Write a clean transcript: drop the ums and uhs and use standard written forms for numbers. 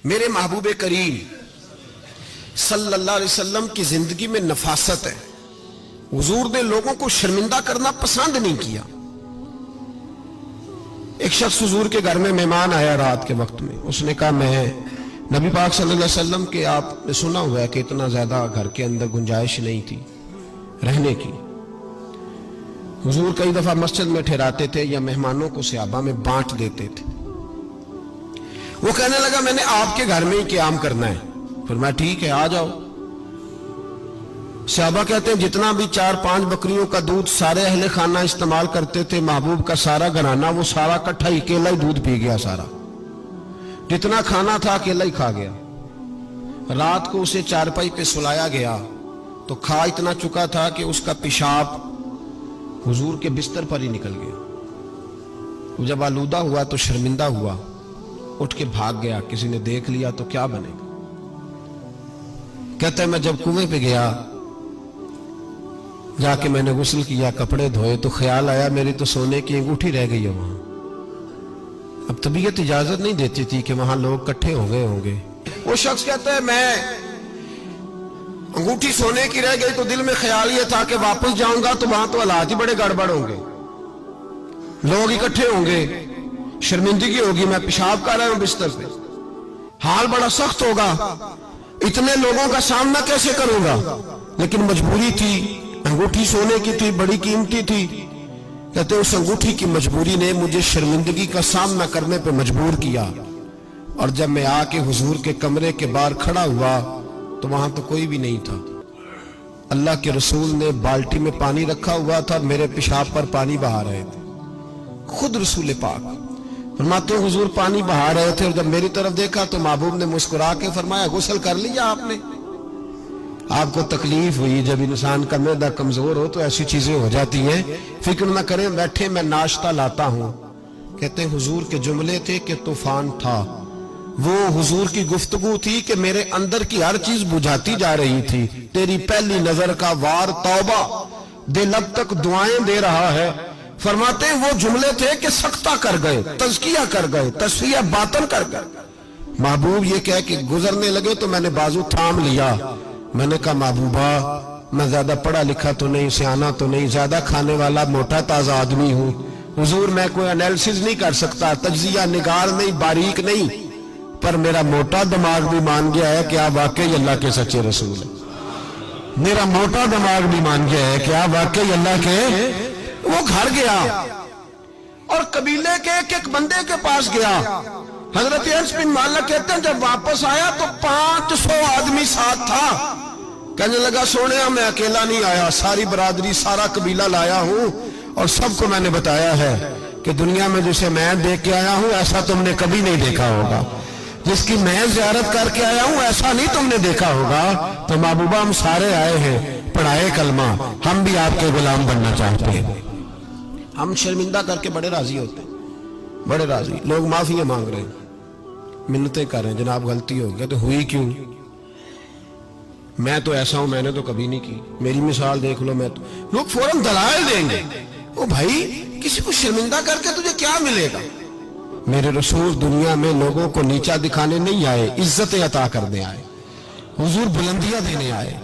میرے محبوب کریم صلی اللہ علیہ وسلم کی زندگی میں نفاست ہے. حضور نے لوگوں کو شرمندہ کرنا پسند نہیں کیا. ایک شخص حضور کے گھر میں مہمان آیا رات کے وقت میں. اس نے کہا میں نبی پاک صلی اللہ علیہ وسلم کے آپ نے سنا ہوا ہے کہ اتنا زیادہ گھر کے اندر گنجائش نہیں تھی رہنے کی. حضور کئی دفعہ مسجد میں ٹھہراتے تھے یا مہمانوں کو صحابہ میں بانٹ دیتے تھے. وہ کہنے لگا میں نے آپ کے گھر میں ہی قیام کرنا ہے. فرمایا ٹھیک ہے آ جاؤ. صحابہ کہتے ہیں جتنا بھی 4-5 بکریوں کا دودھ سارے اہل خانہ استعمال کرتے تھے محبوب کا سارا گھرانہ وہ سارا اکٹھا ہی اکیلا ہی دودھ پی گیا. سارا جتنا کھانا تھا اکیلا ہی کھا گیا. رات کو اسے چارپائی پہ سلایا گیا تو کھا اتنا چکا تھا کہ اس کا پیشاب حضور کے بستر پر ہی نکل گیا. وہ جب آلودہ ہوا تو شرمندہ ہوا, اٹھ کے بھاگ گیا. کسی نے دیکھ لیا تو کیا بنے گا. کہتا ہے میں جب کنویں پہ گیا جا کے میں نے غسل کیا کپڑے دھوئے تو خیال آیا میری تو سونے کی انگوٹھی رہ گئی ہے وہاں. اب طبیعت اجازت نہیں دیتی تھی کہ وہاں لوگ کٹھے ہو گئے ہوں گے. وہ شخص کہتا ہے میں انگوٹھی سونے کی رہ گئی تو دل میں خیال یہ تھا کہ واپس جاؤں گا تو وہاں تو حالات ہی بڑے گڑبڑ ہوں گے, لوگ اکٹھے ہوں گے, شرمندگی ہوگی, میں پیشاب کر رہا ہوں بستر پہ, حال بڑا سخت ہوگا, اتنے لوگوں کا سامنا کیسے کروں گا. لیکن مجبوری تھی, انگوٹھی سونے کی تھی, بڑی قیمتی تھی. کہتے ہیں اس انگوٹھی کی مجبوری نے مجھے شرمندگی کا سامنا کرنے پہ مجبور کیا. اور جب میں آ کے حضور کے کمرے کے باہر کھڑا ہوا تو وہاں تو کوئی بھی نہیں تھا. اللہ کے رسول نے بالٹی میں پانی رکھا ہوا تھا, میرے پیشاب پر پانی بہا رہے تھے. خود رسول پاک فرماتے ہیں حضور پانی بہا رہے تھے اور جب میری طرف دیکھا تو محبوب نے مسکرا کے فرمایا غسل کر لیا آپ نے. آپ کو تکلیف ہوئی, جب انسان کا معدہ کمزور ہو تو ایسی چیزیں ہو جاتی ہیں, فکر نہ کریں بیٹھے میں ناشتہ لاتا ہوں. کہتے ہیں حضور کے جملے تھے کہ طوفان تھا. وہ حضور کی گفتگو تھی کہ میرے اندر کی ہر چیز بجھاتی جا رہی تھی. تیری پہلی نظر کا وار توبہ, دل اب تک دعائیں دے رہا ہے. فرماتے ہیں وہ جملے تھے کہ سختہ کر گئے, تزکیہ کر گئے, تصفیہ باطن کر گئے. محبوب یہ کہہ کہ گزرنے لگے تو میں نے بازو تھام لیا. میں نے کہا محبوبہ میں زیادہ پڑھا لکھا تو نہیں, سیانا تو نہیں, زیادہ کھانے والا موٹا تازہ آدمی ہوں. حضور میں کوئی انالیسز نہیں کر سکتا, تجزیہ نگار نہیں, باریک نہیں, پر میرا موٹا دماغ بھی مان گیا ہے کہ آپ واقعی اللہ کے سچے رسول ہیں. میرا موٹا دماغ بھی مان گیا ہے کہ آپ واقعی اللہ کے. وہ گھر گیا اور قبیلے کے ایک بندے کے پاس گیا. حضرت انس بن مالک کہتے ہیں جب واپس آیا تو 500 آدمی ساتھ تھا. کہنے لگا سونیا میں اکیلا نہیں آیا, ساری برادری سارا قبیلہ لایا ہوں اور سب کو میں نے بتایا ہے کہ دنیا میں جسے میں دیکھ کے آیا ہوں ایسا تم نے کبھی نہیں دیکھا ہوگا, جس کی میں زیارت کر کے آیا ہوں ایسا نہیں تم نے دیکھا ہوگا. تو محبوبہ ہم سارے آئے ہیں پڑھائے کلمہ, ہم بھی آپ کے غلام بننا چاہتے ہیں. ہم شرمندہ کر کے بڑے راضی ہوتے ہیں, بڑے راضی. لوگ معافیاں مانگ رہے ہیں, منتیں کر رہے ہیں, جناب غلطی ہو گیا. تو ہوئی کیوں؟ میں تو ایسا ہوں, میں نے تو کبھی نہیں کی, میری مثال دیکھ لو. میں تو لوگ فوراً دلائل دیں گے. او بھائی کسی کو شرمندہ کر کے تجھے کیا ملے گا. میرے رسول دنیا میں لوگوں کو نیچا دکھانے نہیں آئے, عزتیں عطا کرنے آئے. حضور بلندیاں دینے آئے.